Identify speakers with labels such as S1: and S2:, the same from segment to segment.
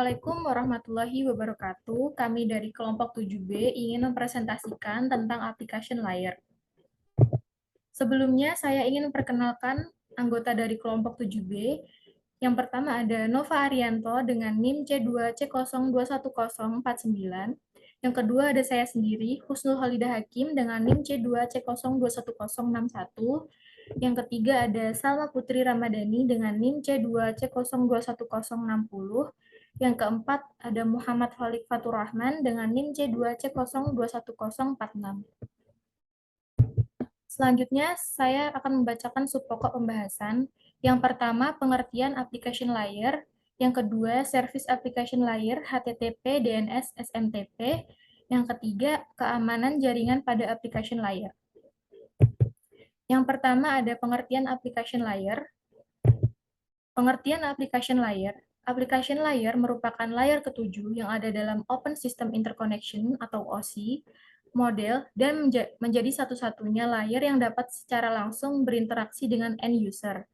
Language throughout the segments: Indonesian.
S1: Assalamualaikum warahmatullahi wabarakatuh. Kami dari kelompok 7B ingin mempresentasikan tentang application layer. Sebelumnya, saya ingin memperkenalkan anggota dari kelompok 7B. Yang pertama ada Nova Arianto dengan NIM C2C021049. Yang kedua ada saya sendiri, Husnul Halidah Hakim dengan NIM C2C021061. Yang ketiga ada Salma Putri Ramadhani dengan NIM C2C021060. Yang keempat ada Muhammad Khalik Fatur Rahman dengan NIM C2C021046. Selanjutnya, saya akan membacakan subpokok pembahasan. Yang pertama, pengertian application layer. Yang kedua, service application layer, HTTP, DNS, SMTP. Yang ketiga, keamanan jaringan pada application layer. Yang pertama ada pengertian application layer. Pengertian application layer. Application layer merupakan layer ketujuh yang ada dalam Open System Interconnection atau OSI model dan menjadi satu-satunya layer yang dapat secara langsung berinteraksi dengan end user.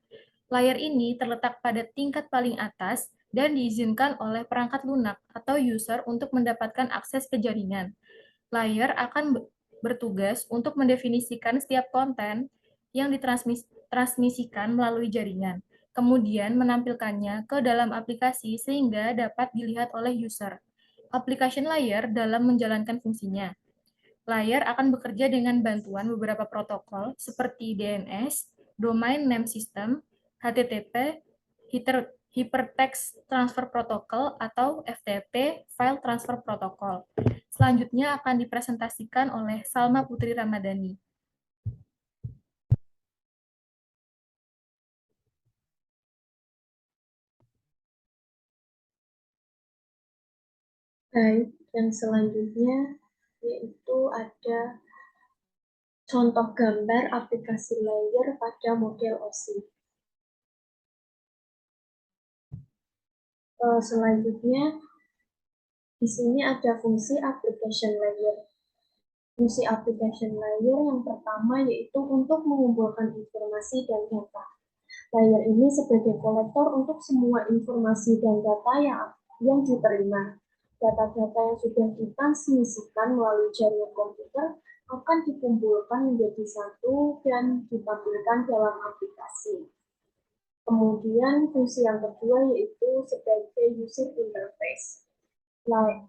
S1: Layer ini terletak pada tingkat paling atas dan diizinkan oleh perangkat lunak atau user untuk mendapatkan akses ke jaringan. Layer akan bertugas untuk mendefinisikan setiap konten yang ditransmisikan melalui jaringan, kemudian menampilkannya ke dalam aplikasi sehingga dapat dilihat oleh user. Application layer dalam menjalankan fungsinya. Layer akan bekerja dengan bantuan beberapa protokol seperti DNS, Domain Name System, HTTP, Hypertext Transfer Protocol atau FTP, File Transfer Protocol. Selanjutnya akan dipresentasikan oleh Salma Putri Ramadhani.
S2: Baik, yang selanjutnya yaitu ada contoh gambar aplikasi layer pada model OSI. Selanjutnya, di sini ada fungsi application layer. Fungsi application layer yang pertama yaitu untuk mengumpulkan informasi dan data. Layer ini sebagai kolektor untuk semua informasi dan data yang diterima. Data-data yang sudah ditransmisikan melalui jaringan komputer akan dikumpulkan menjadi satu dan ditampilkan dalam aplikasi. Kemudian fungsi yang kedua yaitu sebagai user interface.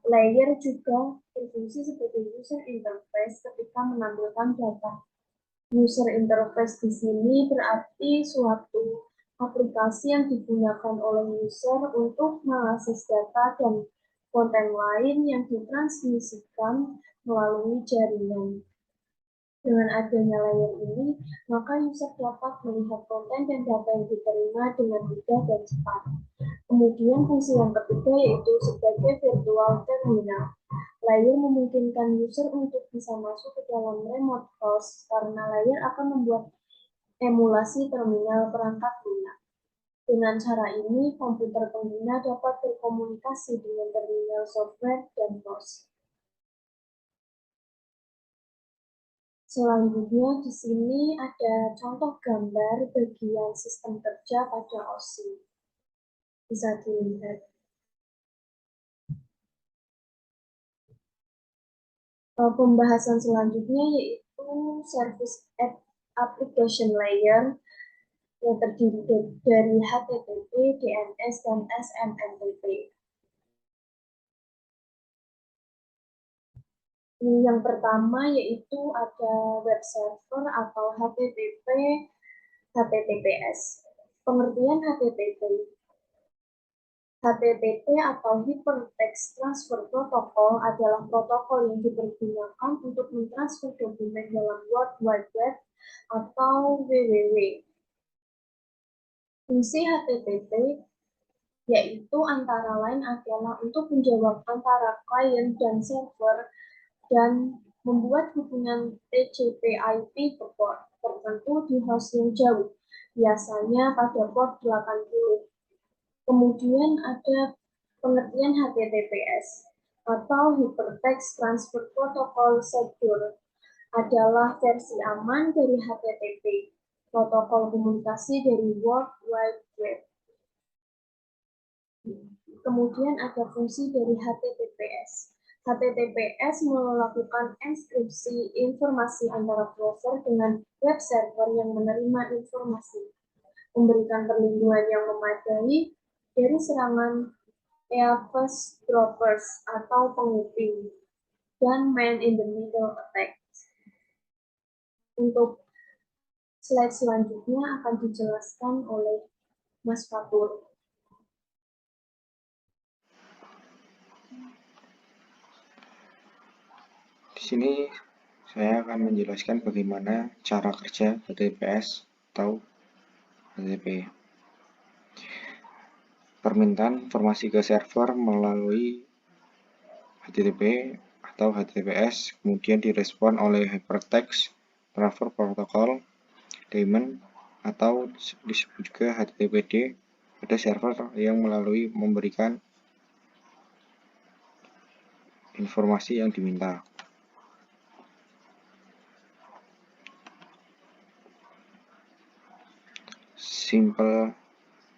S2: Layer juga berfungsi sebagai user interface ketika menampilkan data. User interface di sini berarti suatu aplikasi yang digunakan oleh user untuk mengakses data dan konten lain yang ditransmisikan melalui jaringan. Dengan adanya layer ini, maka user dapat melihat konten dan data yang diterima dengan mudah dan cepat. Kemudian fungsi yang ketiga yaitu sebagai virtual terminal. Layer memungkinkan user untuk bisa masuk ke dalam remote host karena layer akan membuat emulasi terminal perangkat lunak. Dengan cara ini, komputer pengguna dapat berkomunikasi dengan terminal software dan host. Selanjutnya di sini ada contoh gambar bagian sistem kerja pada OSI. Bisa dilihat. Pembahasan selanjutnya yaitu service application layer yang terdiri dari HTTP, DNS, dan SMTP. Yang pertama yaitu ada web server atau HTTP, HTTPS. Pengertian HTTP. HTTP atau Hypertext Transfer Protocol adalah protokol yang dipergunakan untuk mentransfer dokumen dalam World Wide Web atau WWW. Fungsi HTTP yaitu antara lain adalah untuk menjawab antara klien dan server dan membuat hubungan TCP/IP ke port tertentu di host yang jauh, biasanya pada port 80. Kemudian ada pengertian HTTPS atau Hypertext Transfer Protocol Secure adalah versi aman dari HTTP, protokol komunikasi dari World Wide Web. Kemudian ada fungsi dari HTTPS. HTTPS melakukan enkripsi informasi antara browser dengan web server yang menerima informasi, memberikan perlindungan yang memadai dari serangan eavesdroppers atau penguping, dan man-in-the-middle attack. Untuk slide selanjutnya akan dijelaskan oleh Mas Fatur.
S3: Di sini saya akan menjelaskan bagaimana cara kerja HTTPS atau HTTP. Permintaan informasi ke server melalui HTTP atau HTTPS kemudian direspon oleh Hypertext Transfer Protocol Daemon atau disebut juga HTTPD pada server yang melalui memberikan informasi yang diminta. Simple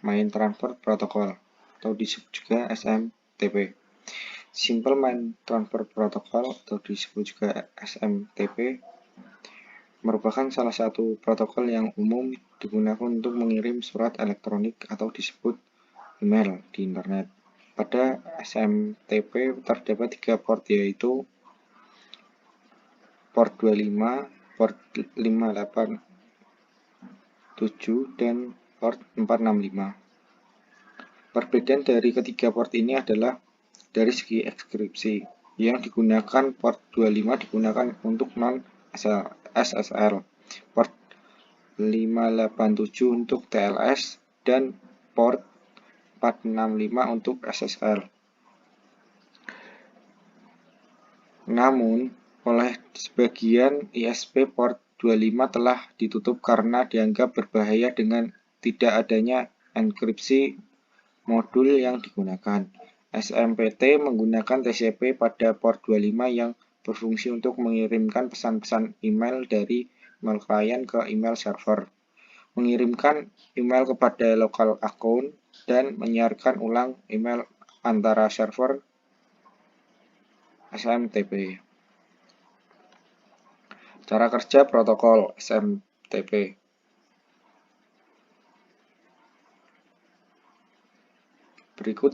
S3: Main Transfer Protocol atau disebut juga SMTP. Simple Main Transfer Protocol atau disebut juga SMTP merupakan salah satu protokol yang umum digunakan untuk mengirim surat elektronik atau disebut email di internet. Pada SMTP terdapat 3 port, yaitu port 25, port 587, dan port 465. Perbedaan dari ketiga port ini adalah dari segi enkripsi. Yang digunakan port 25 digunakan untuk non-SSL, port 587 untuk TLS, dan port 465 untuk SSL. Namun, oleh sebagian ISP port 25 telah ditutup karena dianggap berbahaya dengan tidak adanya enkripsi modul yang digunakan. SMPT menggunakan TCP pada port 25 yang berfungsi untuk mengirimkan pesan-pesan email dari email client ke email server, mengirimkan email kepada local account, dan menyiarkan ulang email antara server SMTP. Cara kerja protokol SMTP. Berikut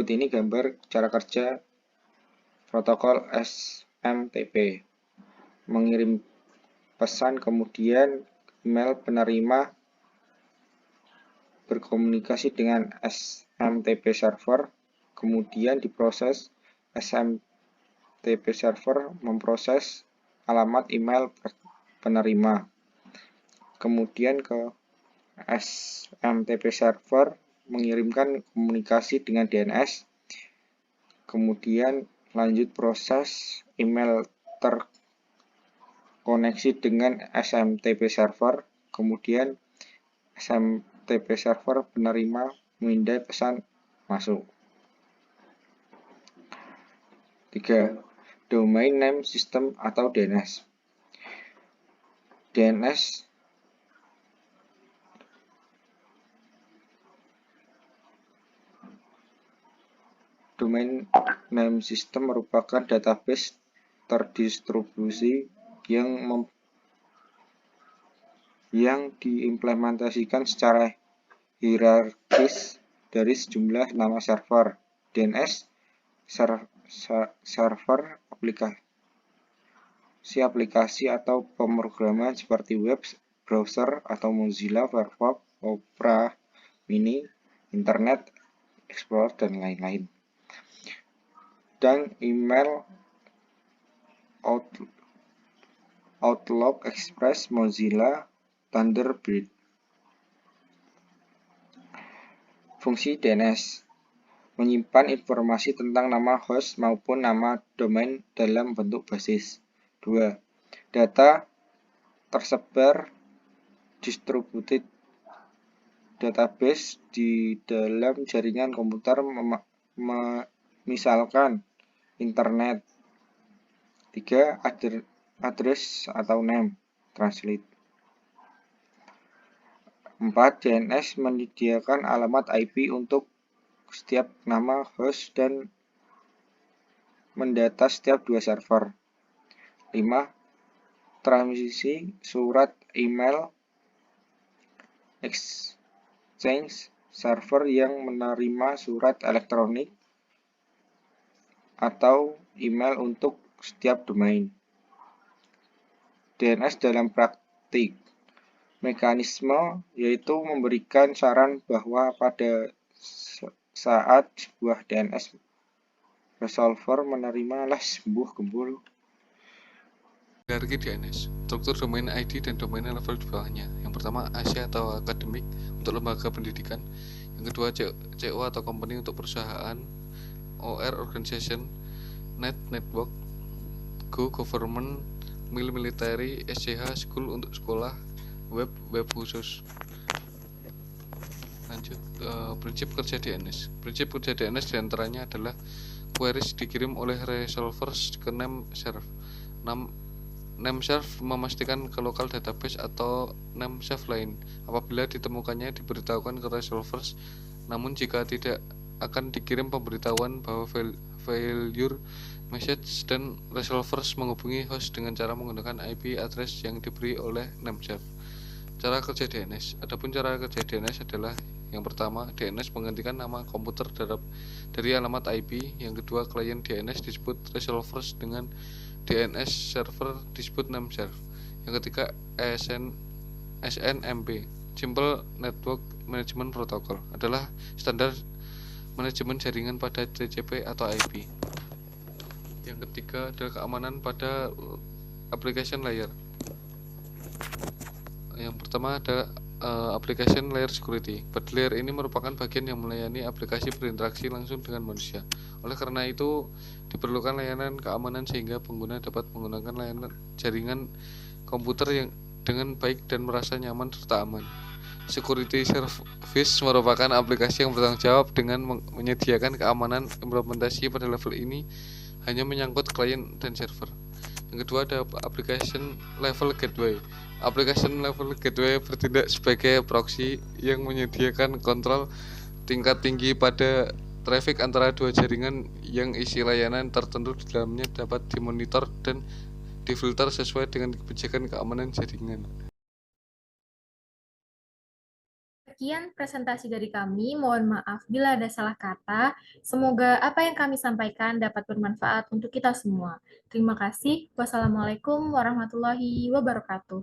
S3: ini gambar cara kerja protokol SMTP. Mengirim pesan, kemudian email penerima berkomunikasi dengan SMTP server, kemudian diproses. SMTP server memproses alamat email penerima, kemudian ke SMTP server mengirimkan komunikasi dengan DNS, kemudian lanjut proses email terkoneksi dengan SMTP server, kemudian SMTP server penerima memindai pesan masuk. 3. Domain Name System atau DNS. DNS Domain Name System merupakan database terdistribusi yang diimplementasikan secara hierarkis dari sejumlah nama server. DNS server aplikasi atau pemrograman seperti web browser atau Mozilla Firefox, Opera Mini, Internet Explorer, dan lain-lain. Dan email Outlook, Express, Mozilla, Thunderbird. Fungsi DNS menyimpan informasi tentang nama host maupun nama domain dalam bentuk basis. 2. Data tersebar distributed database di dalam jaringan komputer, misalkan internet. 3. Address atau name translate. 4. DNS menyediakan alamat IP untuk setiap nama host dan mendata setiap dua server. 5. Transmisi surat email exchange server yang menerima surat elektronik atau email untuk setiap domain. DNS dalam praktik. Mekanisme yaitu memberikan saran bahwa pada saat sebuah DNS resolver menerima sembuh gembul.
S4: Hierarki DNS, struktur domain ID dan domain level di bawahnya. Yang pertama AC atau akademik untuk lembaga pendidikan. Yang kedua CO atau company untuk perusahaan. OR organization, net network, Go government, military, SCH school untuk sekolah, web khusus. Lanjut, prinsip kerja DNS. Prinsip kerja DNS diantaranya adalah queries dikirim oleh resolvers ke name serve. Name serve memastikan ke local database atau name serve lain. Apabila ditemukannya diberitahukan ke resolvers, namun jika tidak akan dikirim pemberitahuan bahwa failure message dan resolvers menghubungi host dengan cara menggunakan IP address yang diberi oleh name serve. Cara kerja DNS. Adapun cara kerja DNS adalah yang pertama, DNS menggantikan nama komputer dari alamat IP. Yang kedua, klien DNS disebut resolvers dengan DNS server disebut name serve. Yang ketiga, SNMP Simple Network Management Protocol adalah standar manajemen jaringan pada TCP atau IP. Yang ketiga adalah keamanan pada application layer. Yang pertama ada application layer security. Pada layer ini merupakan bagian yang melayani aplikasi berinteraksi langsung dengan manusia. Oleh karena itu diperlukan layanan keamanan sehingga pengguna dapat menggunakan layanan jaringan komputer yang dengan baik dan merasa nyaman serta aman. Security Service merupakan aplikasi yang bertanggung jawab dengan menyediakan keamanan. Implementasi pada level ini hanya menyangkut klien dan server. Yang kedua ada application level gateway. Application level gateway bertindak sebagai proxy yang menyediakan kontrol tingkat tinggi pada traffic antara dua jaringan yang isi layanan tertentu di dalamnya dapat dimonitor dan difilter sesuai dengan kebijakan keamanan jaringan.
S1: Sekian presentasi dari kami. Mohon maaf bila ada salah kata. Semoga apa yang kami sampaikan dapat bermanfaat untuk kita semua. Terima kasih. Wassalamualaikum warahmatullahi wabarakatuh.